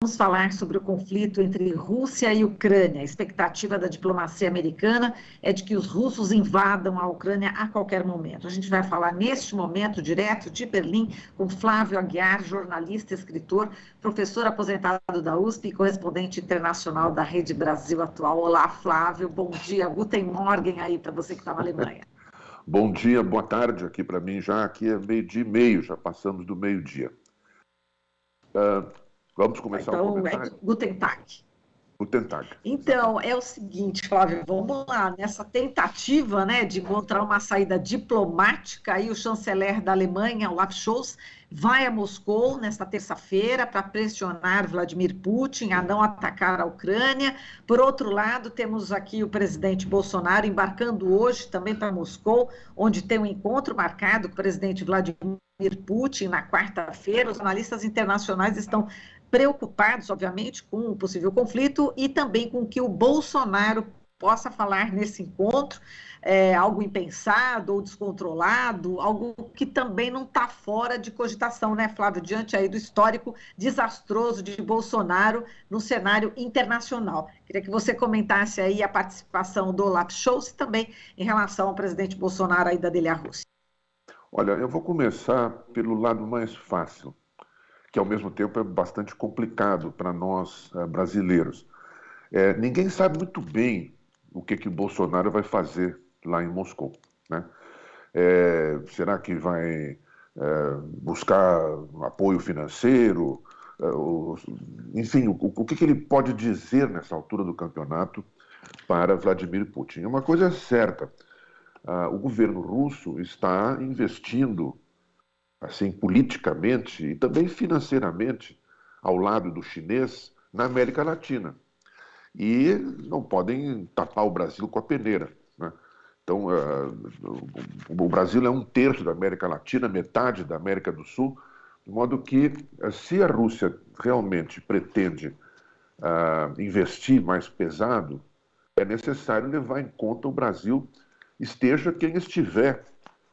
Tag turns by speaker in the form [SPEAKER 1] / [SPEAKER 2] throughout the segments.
[SPEAKER 1] vamos falar sobre o conflito entre Rússia e Ucrânia. A expectativa da diplomacia americana é de que os russos invadam a Ucrânia a qualquer momento. A gente vai falar neste momento, direto de Berlim, com Flávio Aguiar, jornalista, escritor, professor aposentado da USP e correspondente internacional da Rede Brasil Atual. Olá, Flávio, bom dia, guten Morgen aí para você que está na Alemanha.
[SPEAKER 2] Bom dia, boa tarde aqui para mim, já aqui é 12:30, já passamos do meio-dia. Vamos começar o comentário?
[SPEAKER 1] Guten Tag.
[SPEAKER 2] Guten Tag.
[SPEAKER 1] Então, é o seguinte, Flávio, vamos lá, nessa tentativa, né, de encontrar uma saída diplomática, aí o chanceler da Alemanha, Olaf Scholz, vai a Moscou nesta terça-feira para pressionar Vladimir Putin a não atacar a Ucrânia. Por outro lado, temos aqui o presidente Bolsonaro embarcando hoje também para Moscou, onde tem um encontro marcado com o presidente Vladimir Putin na quarta-feira. Os analistas internacionais estão preocupados, obviamente, com o possível conflito e também com o que o Bolsonaro possa falar nesse encontro, algo impensado ou descontrolado, algo que também não está fora de cogitação, né, Flávio, diante aí do histórico desastroso de Bolsonaro no cenário internacional. Queria que você comentasse aí a participação do Olaf Scholz e também em relação ao presidente Bolsonaro, a ida dele à Rússia.
[SPEAKER 2] Olha, eu vou começar pelo lado mais fácil, que ao mesmo tempo é bastante complicado para nós brasileiros. Ninguém sabe muito bem o que o Bolsonaro vai fazer lá em Moscou, né? Será que vai buscar apoio financeiro? Enfim, o que ele pode dizer nessa altura do campeonato para Vladimir Putin? Uma coisa é certa, o governo russo está investindo assim, politicamente e também financeiramente, ao lado do chinês, na América Latina. E não podem tapar o Brasil com a peneira, né? Então, o Brasil é 1/3 da América Latina, metade da América do Sul, de modo que, se a Rússia realmente pretende investir mais pesado, é necessário levar em conta o Brasil, esteja quem estiver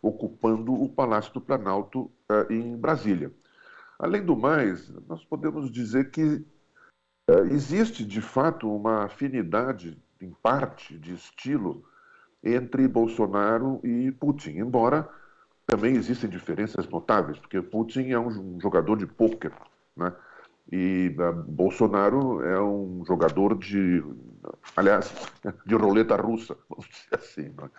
[SPEAKER 2] ocupando o Palácio do Planalto em Brasília. Além do mais, nós podemos dizer que existe, de fato, uma afinidade, em parte, de estilo entre Bolsonaro e Putin, embora também existem diferenças notáveis, porque Putin é um jogador de pôquer, né? E Bolsonaro é um jogador aliás, de roleta russa, vamos dizer assim, né?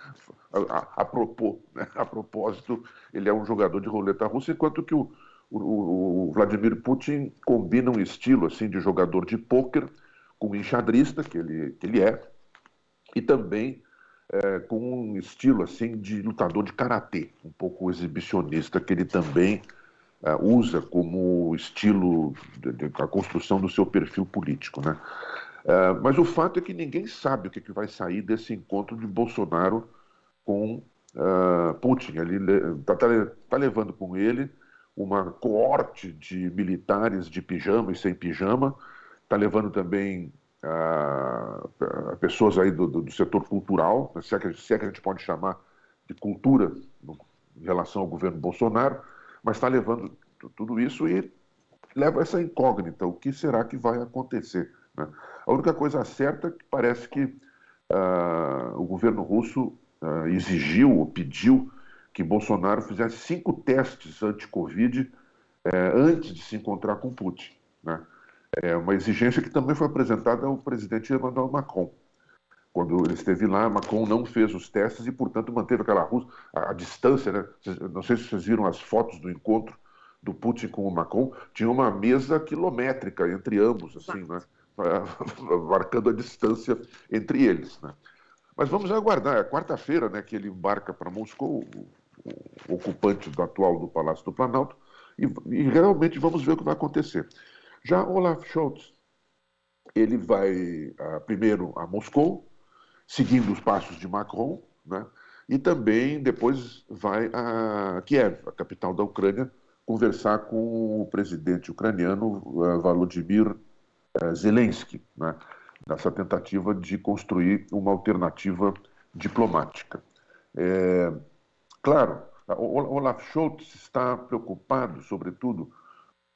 [SPEAKER 2] A propósito, ele é um jogador de roleta russa, enquanto que o Vladimir Putin combina um estilo assim de jogador de pôquer com enxadrista, que ele é, e também com um estilo assim de lutador de karatê, um pouco exibicionista, que ele também usa como estilo da construção do seu perfil político, né? Mas o fato é que ninguém sabe o que vai sair desse encontro de Bolsonaro com Putin. Ele está levando com ele uma coorte de militares de pijama e sem pijama, está levando também pessoas aí do setor cultural, se é que a gente pode chamar de cultura em relação ao governo Bolsonaro, mas está levando tudo isso e leva essa incógnita, o que será que vai acontecer, né? A única coisa certa é que parece que o governo russo exigiu ou pediu que Bolsonaro fizesse 5 testes anti-Covid antes de se encontrar com Putin, né? É uma exigência que também foi apresentada ao presidente Emmanuel Macron. Quando ele esteve lá, Macron não fez os testes e, portanto, manteve aquela a distância, né? Não sei se vocês viram as fotos do encontro do Putin com o Macron, tinha uma mesa quilométrica entre ambos, assim, né? Marcando a distância entre eles, né? Mas vamos aguardar. É quarta-feira, né, que ele embarca para Moscou, o ocupante atual do Palácio do Planalto, e realmente vamos ver o que vai acontecer. Já Olaf Scholz, ele vai primeiro a Moscou, seguindo os passos de Macron, né? E também depois vai a Kiev, a capital da Ucrânia, conversar com o presidente ucraniano Volodymyr Zelensky, né? Nessa tentativa de construir uma alternativa diplomática. Claro, Olaf Scholz está preocupado, sobretudo,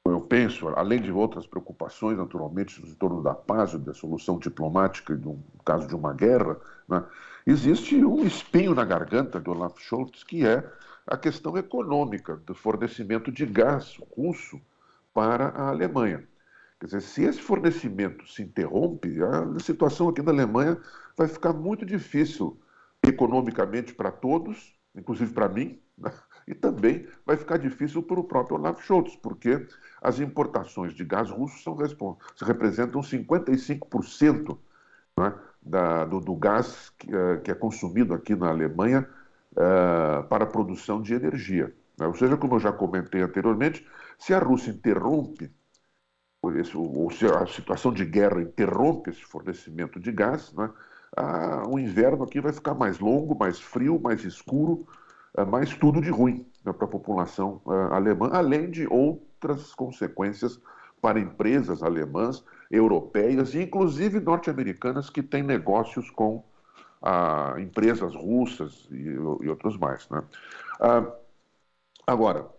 [SPEAKER 2] eu penso, além de outras preocupações, naturalmente, em torno da paz e da solução diplomática, no caso de uma guerra, né, existe um espinho na garganta do Olaf Scholz, que é a questão econômica do fornecimento de gás russo para a Alemanha. Quer dizer, se esse fornecimento se interrompe, a situação aqui na Alemanha vai ficar muito difícil economicamente para todos, inclusive para mim, né? E também vai ficar difícil para o próprio Olaf Scholz, porque as importações de gás russo representam 55%, né, do gás que é consumido aqui na Alemanha para a produção de energia. Né? Ou seja, como eu já comentei anteriormente, se a Rússia interrompe ou se a situação de guerra interrompe esse fornecimento de gás, né, o inverno aqui vai ficar mais longo, mais frio, mais escuro, mais tudo de ruim, né, para a população alemã, além de outras consequências para empresas alemãs, europeias e inclusive norte-americanas que têm negócios com empresas russas e outros mais. Né? Agora,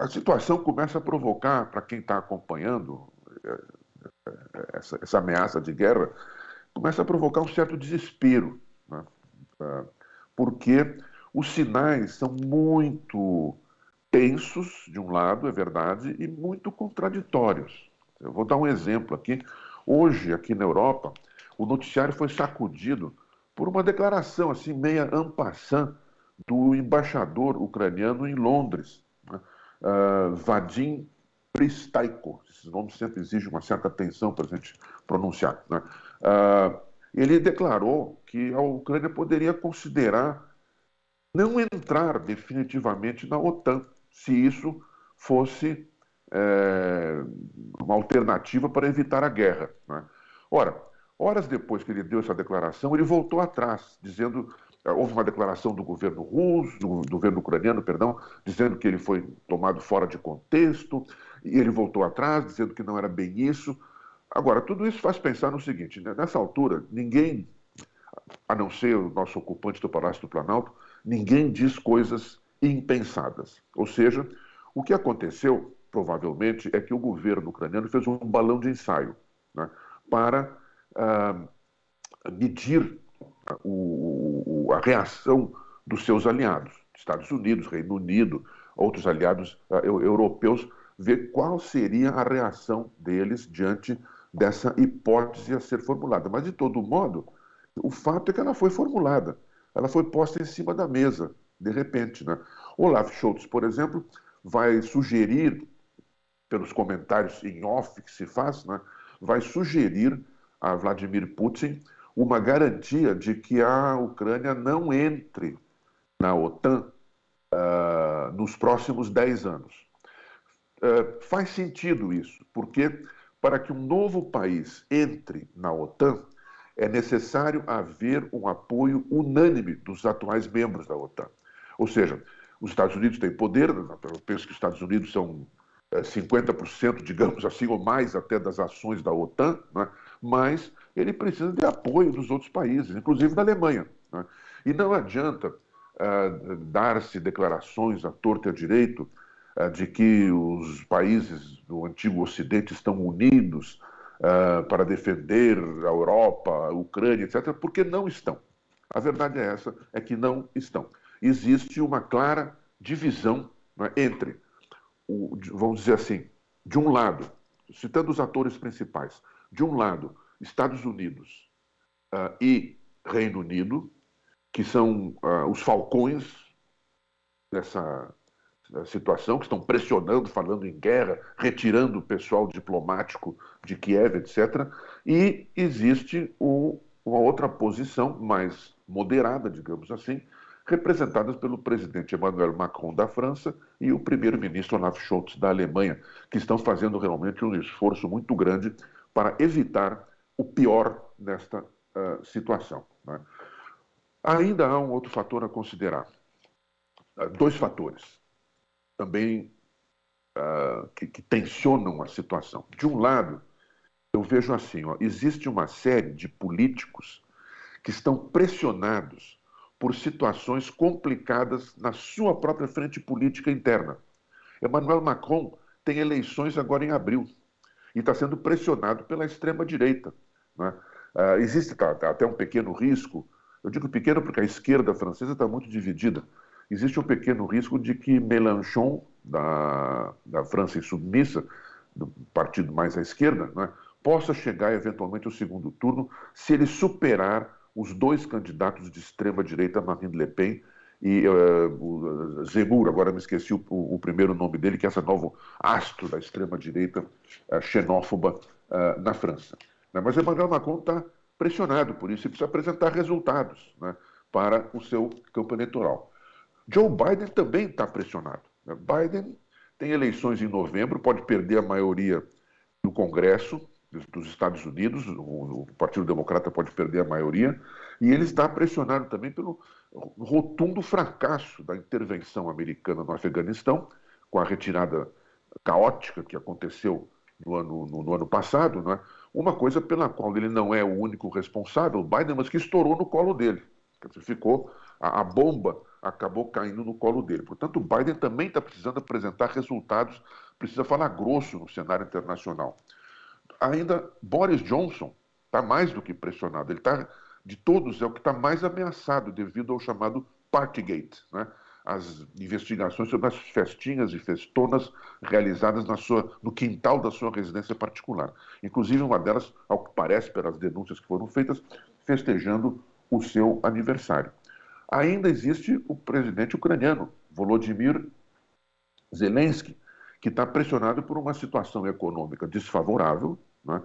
[SPEAKER 2] a situação começa a provocar, para quem está acompanhando essa ameaça de guerra, começa a provocar um certo desespero, né? Porque os sinais são muito tensos, de um lado, é verdade, e muito contraditórios. Eu vou dar um exemplo aqui. Hoje, aqui na Europa, o noticiário foi sacudido por uma declaração, assim, meia en passant, do embaixador ucraniano em Londres, né? Vadim Pristaiko. Esses nomes sempre exigem uma certa atenção para a gente pronunciar, né? Ele declarou que a Ucrânia poderia considerar não entrar definitivamente na OTAN, se isso fosse uma alternativa para evitar a guerra, né? Ora, horas depois que ele deu essa declaração, ele voltou atrás, dizendo. Houve uma declaração do governo russo, do governo ucraniano, perdão, dizendo que ele foi tomado fora de contexto, e ele voltou atrás, dizendo que não era bem isso. Agora, tudo isso faz pensar no seguinte, né? Nessa altura, ninguém, a não ser o nosso ocupante do Palácio do Planalto, ninguém diz coisas impensadas. Ou seja, o que aconteceu, provavelmente, é que o governo ucraniano fez um balão de ensaio, né, para medir a reação dos seus aliados, Estados Unidos, Reino Unido, outros aliados europeus, ver qual seria a reação deles diante dessa hipótese a ser formulada. Mas, de todo modo, o fato é que ela foi formulada, ela foi posta em cima da mesa, de repente, né? Olaf Scholz, por exemplo, vai sugerir, pelos comentários em off que se faz, né, vai sugerir a Vladimir Putin uma garantia de que a Ucrânia não entre na OTAN nos próximos 10 anos. Faz sentido isso, porque para que um novo país entre na OTAN, é necessário haver um apoio unânime dos atuais membros da OTAN. Ou seja, os Estados Unidos têm poder, eu penso que os Estados Unidos são 50%, digamos assim, ou mais até das ações da OTAN, né? Mas ele precisa de apoio dos outros países, inclusive da Alemanha, né? E não adianta dar-se declarações à torta e à direito de que os países do antigo Ocidente estão unidos para defender a Europa, a Ucrânia, etc., porque não estão. A verdade é essa, é que não estão. Existe uma clara divisão, né, entre, vamos dizer assim, de um lado, citando os atores principais, de um lado, Estados Unidos e Reino Unido, que são os falcões dessa situação, que estão pressionando, falando em guerra, retirando o pessoal diplomático de Kiev, etc. E existe uma outra posição mais moderada, digamos assim, representadas pelo presidente Emmanuel Macron da França e o primeiro-ministro Olaf Scholz da Alemanha, que estão fazendo realmente um esforço muito grande para evitar o pior nesta situação, né? Ainda há um outro fator a considerar. Dois fatores também que tensionam a situação. De um lado, eu vejo assim, existe uma série de políticos que estão pressionados por situações complicadas na sua própria frente política interna. Emmanuel Macron tem eleições agora em abril e está sendo pressionado pela extrema-direita, né? Existe até um pequeno risco, eu digo pequeno porque a esquerda francesa está muito dividida, existe um pequeno risco de que Mélenchon, da França Insubmissa, do partido mais à esquerda, né, possa chegar eventualmente ao segundo turno se ele superar os dois candidatos de extrema-direita, Marine Le Pen e o Zemmour, agora me esqueci o primeiro nome dele, que é esse novo astro da extrema-direita xenófoba na França. Mas Emmanuel Macron está pressionado por isso e precisa apresentar resultados, né, para o seu campo eleitoral. Joe Biden também está pressionado. Biden tem eleições em novembro, pode perder a maioria no Congresso dos Estados Unidos, o Partido Democrata pode perder a maioria, e ele está pressionado também pelo rotundo fracasso da intervenção americana no Afeganistão, com a retirada caótica que aconteceu no ano passado, né? Uma coisa pela qual ele não é o único responsável, o Biden, mas que estourou no colo dele. Quer dizer, a bomba acabou caindo no colo dele. Portanto, o Biden também está precisando apresentar resultados, precisa falar grosso no cenário internacional. Ainda Boris Johnson está mais do que pressionado. Ele está, de todos, é o que está mais ameaçado devido ao chamado Partygate, né? As investigações sobre as festinhas e festonas realizadas no quintal da sua residência particular. Inclusive, uma delas, ao que parece, pelas denúncias que foram feitas, festejando o seu aniversário. Ainda existe o presidente ucraniano, Volodymyr Zelensky, que está pressionado por uma situação econômica desfavorável, né,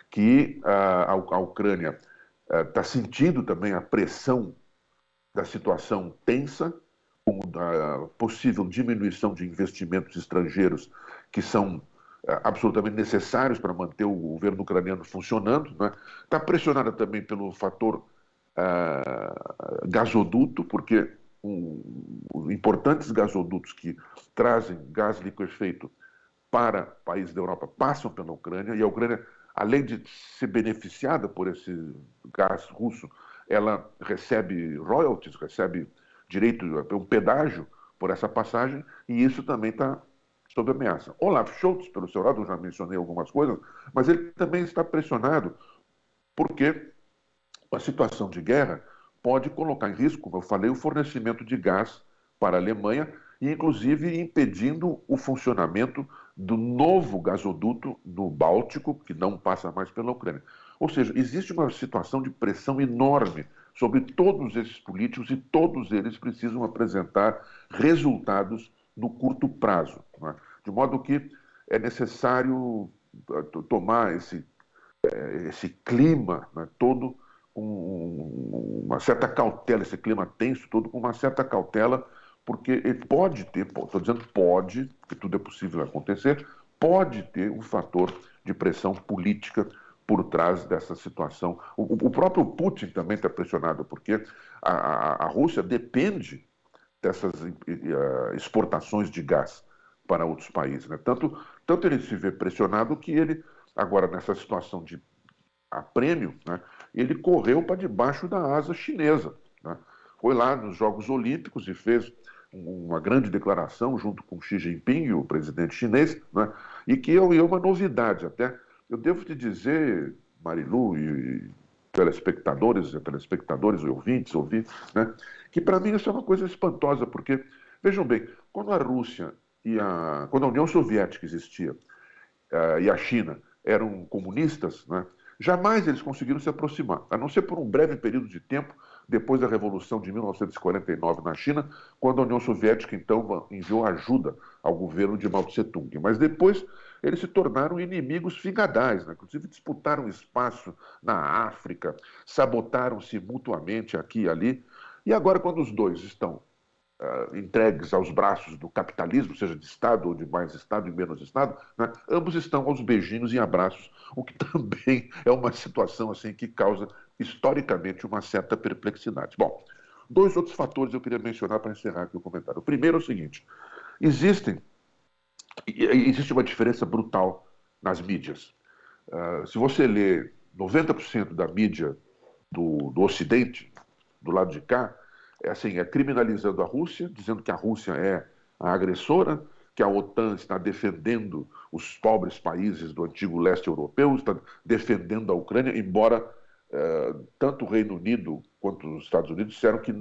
[SPEAKER 2] que a Ucrânia está sentindo também a pressão da situação tensa, como da possível diminuição de investimentos estrangeiros que são absolutamente necessários para manter o governo ucraniano funcionando, né? Está pressionada também pelo fator gasoduto, porque importantes gasodutos que trazem gás liquefeito para países da Europa passam pela Ucrânia, e a Ucrânia, além de ser beneficiada por esse gás russo, ela recebe royalties, recebe direito, um pedágio por essa passagem, e isso também está sob ameaça. Olaf Scholz, pelo seu lado, eu já mencionei algumas coisas, mas ele também está pressionado porque a situação de guerra pode colocar em risco, como eu falei, o fornecimento de gás para a Alemanha e, inclusive, impedindo o funcionamento do novo gasoduto no Báltico, que não passa mais pela Ucrânia. Ou seja, existe uma situação de pressão enorme sobre todos esses políticos e todos eles precisam apresentar resultados no curto prazo, né? De modo que é necessário tomar esse clima, né, todo com uma certa cautela, esse clima tenso todo com uma certa cautela, porque ele pode ter, estou dizendo pode, porque tudo é possível acontecer, pode ter um fator de pressão política por trás dessa situação. O próprio Putin também está pressionado, porque a Rússia depende dessas exportações de gás para outros países, né? Tanto ele se vê pressionado que ele, agora nessa situação de aprêmio, né, ele correu para debaixo da asa chinesa, né? Foi lá nos Jogos Olímpicos e fez uma grande declaração junto com Xi Jinping, o presidente chinês, né, e que é uma novidade até. Eu devo te dizer, Marilu e telespectadores, ouvintes, né, que para mim isso é uma coisa espantosa, porque, vejam bem, quando a Rússia quando a União Soviética existia e a China eram comunistas, né, jamais eles conseguiram se aproximar, a não ser por um breve período de tempo, depois da Revolução de 1949 na China, quando a União Soviética, então, enviou ajuda ao governo de Mao Tse-tung. Mas depois eles se tornaram inimigos fingadais, né? Inclusive disputaram espaço na África, sabotaram-se mutuamente aqui e ali. E agora, quando os dois estão entregues aos braços do capitalismo, seja de Estado ou de mais Estado e menos Estado, né, ambos estão aos beijinhos e abraços, o que também é uma situação assim que causa historicamente uma certa perplexidade. Bom, dois outros fatores eu queria mencionar para encerrar aqui o comentário. O primeiro é o seguinte: existe uma diferença brutal nas mídias. Se você lê 90% da mídia do Ocidente, do lado de cá, é criminalizando a Rússia, dizendo que a Rússia é a agressora, que a OTAN está defendendo os pobres países do antigo leste europeu, está defendendo a Ucrânia, embora tanto o Reino Unido quanto os Estados Unidos disseram que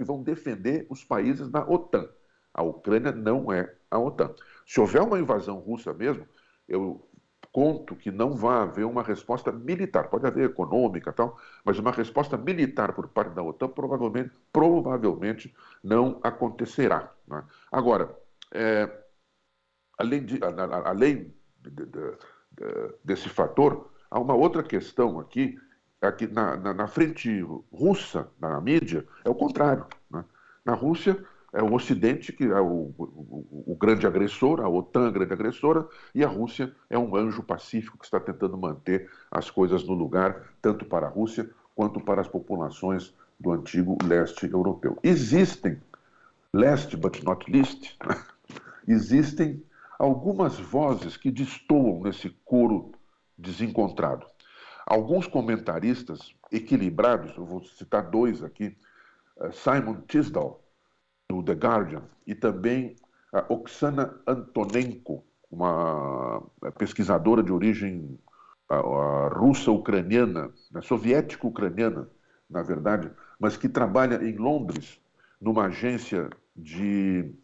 [SPEAKER 2] vão defender os países da OTAN. A Ucrânia não é a OTAN. Se houver uma invasão russa mesmo, eu conto que não vai haver uma resposta militar. Pode haver econômica e tal, mas uma resposta militar por parte da OTAN provavelmente não acontecerá, né? Agora, além desse fator, há uma outra questão aqui na frente russa, na mídia, é o contrário, né? Na Rússia, é o Ocidente que é o grande agressor, a OTAN a grande agressora, e a Rússia é um anjo pacífico que está tentando manter as coisas no lugar, tanto para a Rússia quanto para as populações do antigo leste europeu. Existem, last but not least, existem algumas vozes que destoam nesse coro desencontrado. Alguns comentaristas equilibrados, eu vou citar dois aqui, Simon Tisdall, do The Guardian, e também a Oksana Antonenko, uma pesquisadora de origem russa-ucraniana, soviético-ucraniana, na verdade, mas que trabalha em Londres, numa agência de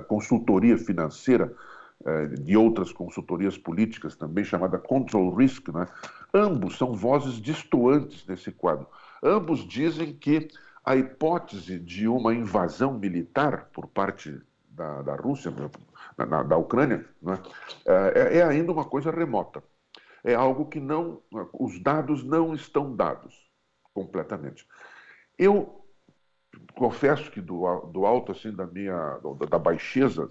[SPEAKER 2] consultoria financeira, de outras consultorias políticas também, chamada Control Risk, né? Ambos são vozes destoantes nesse quadro. Ambos dizem que a hipótese de uma invasão militar por parte da Rússia, da Ucrânia, né, é ainda uma coisa remota. É algo que os dados não estão dados completamente. Eu confesso que do alto assim da baixeza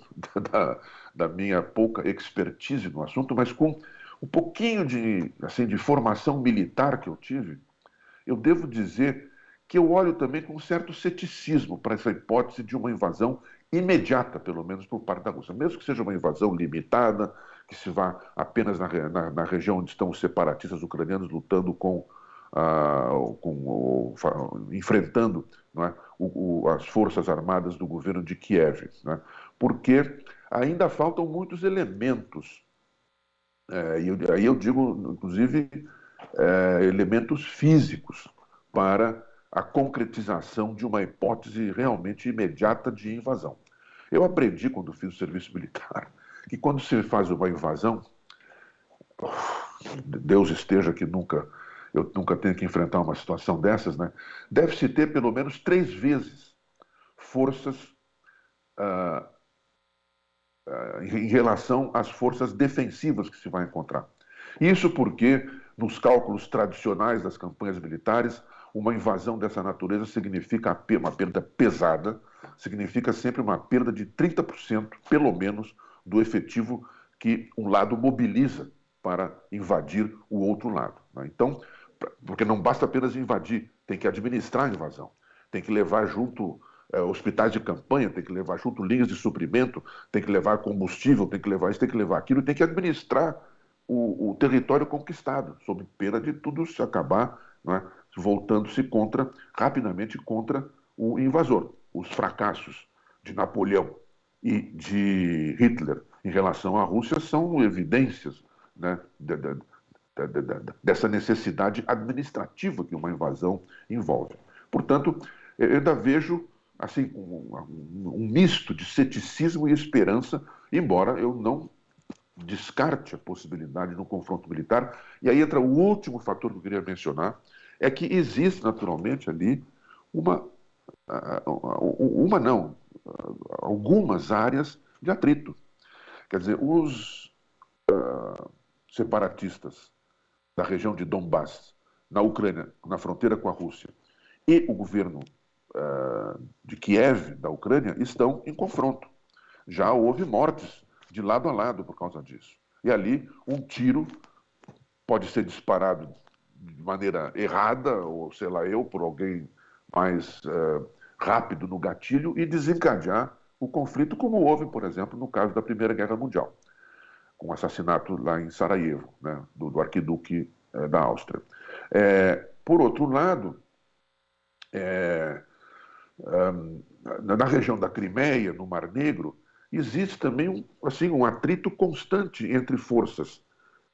[SPEAKER 2] da minha pouca expertise no assunto, mas com um pouquinho de formação militar que eu tive, eu devo dizer que eu olho também com um certo ceticismo para essa hipótese de uma invasão imediata, pelo menos, por parte da Rússia. Mesmo que seja uma invasão limitada, que se vá apenas na região onde estão os separatistas ucranianos lutando enfrentando, não é, as forças armadas do governo de Kiev, né? Porque ainda faltam muitos elementos, e aí eu digo, inclusive, elementos físicos para a concretização de uma hipótese realmente imediata de invasão. Eu aprendi, quando fiz o serviço militar, que quando se faz uma invasão, Deus esteja que eu nunca tenha que enfrentar uma situação dessas, né? Deve-se ter pelo menos 3 vezes forças em relação às forças defensivas que se vai encontrar. Isso porque, nos cálculos tradicionais das campanhas militares, uma invasão dessa natureza significa uma perda pesada, significa sempre uma perda de 30%, pelo menos, do efetivo que um lado mobiliza para invadir o outro lado, né? Então, porque não basta apenas invadir, tem que administrar a invasão, tem que levar junto hospitais de campanha, tem que levar junto linhas de suprimento, tem que levar combustível, tem que levar isso, tem que levar aquilo, tem que administrar o território conquistado, sob pena de tudo se acabar, né, voltando-se rapidamente contra o invasor. Os fracassos de Napoleão e de Hitler em relação à Rússia são evidências, né, dessa necessidade administrativa que uma invasão envolve. Portanto, eu ainda vejo assim, um misto de ceticismo e esperança, embora eu não descarte a possibilidade de um confronto militar. E aí entra o último fator que eu queria mencionar, é que existe naturalmente ali algumas áreas de atrito. Quer dizer, os separatistas da região de Donbass, na Ucrânia, na fronteira com a Rússia, e o governo de Kiev, da Ucrânia, estão em confronto. Já houve mortes de lado a lado por causa disso. E ali, um tiro pode ser disparado de maneira errada, ou sei lá por alguém mais rápido no gatilho, e desencadear o conflito, como houve, por exemplo, no caso da Primeira Guerra Mundial, com o assassinato lá em Sarajevo, né, do arquiduque da Áustria. Por outro lado, na região da Crimeia, no Mar Negro, existe também um atrito constante entre forças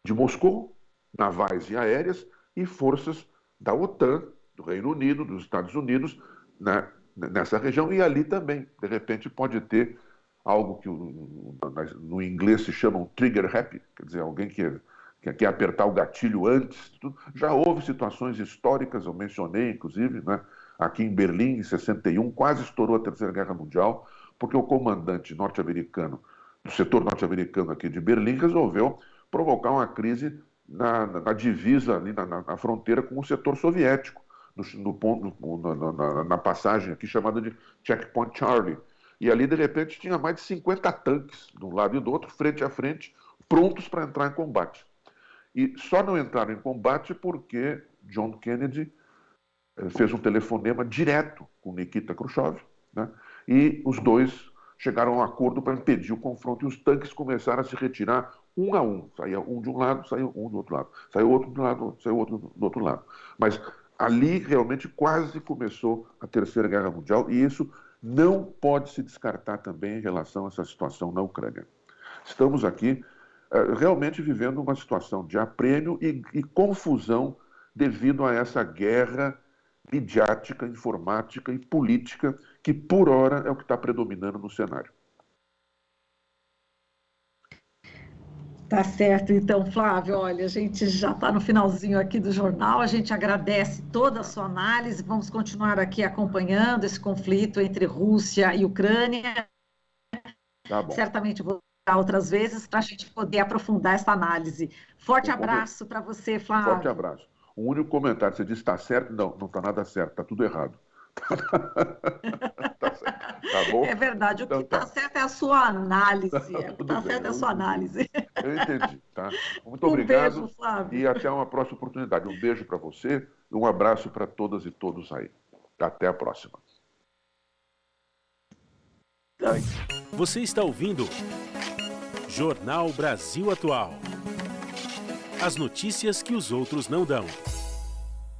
[SPEAKER 2] de Moscou, navais e aéreas, e forças da OTAN, do Reino Unido, dos Estados Unidos, né, nessa região, e ali também. De repente pode ter algo que no inglês se chama um trigger happy, quer dizer, alguém que quer apertar o gatilho antes. Já houve situações históricas, eu mencionei, inclusive, né, aqui em Berlim, em 61, quase estourou a Terceira Guerra Mundial, porque o comandante norte-americano, do setor norte-americano aqui de Berlim, resolveu provocar uma crise na divisa, ali na fronteira com o setor soviético, na passagem aqui chamada de Checkpoint Charlie. E ali, de repente, tinha mais de 50 tanques, de um lado e do outro, frente a frente, prontos para entrar em combate. E só não entraram em combate porque John Kennedy fez um telefonema direto com Nikita Khrushchev, né? E os dois chegaram a um acordo para impedir o confronto, e os tanques começaram a se retirar um a um. Saía um de um lado, saiu um do outro lado. Saiu outro de um lado, saiu outro do outro lado. Mas ali realmente quase começou a Terceira Guerra Mundial, e isso não pode se descartar também em relação a essa situação na Ucrânia. Estamos aqui realmente vivendo uma situação de aprêmio e confusão devido a essa guerra midiática, informática e política que, por hora, é o que está predominando no cenário.
[SPEAKER 1] Tá certo, então, Flávio, olha, a gente já está no finalzinho aqui do jornal, a gente agradece toda a sua análise, vamos continuar aqui acompanhando esse conflito entre Rússia e Ucrânia.
[SPEAKER 2] Tá bom.
[SPEAKER 1] Certamente vou voltar outras vezes para a gente poder aprofundar essa análise. Forte abraço para você, Flávio.
[SPEAKER 2] Forte abraço. O único comentário, você disse está certo? Não, não está nada certo, está tudo errado. Tá bom?
[SPEAKER 1] É verdade, o que está certo é a sua análise. O que está certo é a sua análise.
[SPEAKER 2] Eu entendi, tá? Muito obrigado.
[SPEAKER 1] Beijo, Flávio.
[SPEAKER 2] E até uma próxima oportunidade. Um beijo para você e um abraço para todas e todos aí. Até a próxima.
[SPEAKER 3] Você está ouvindo Jornal Brasil Atual. As notícias que os outros não dão.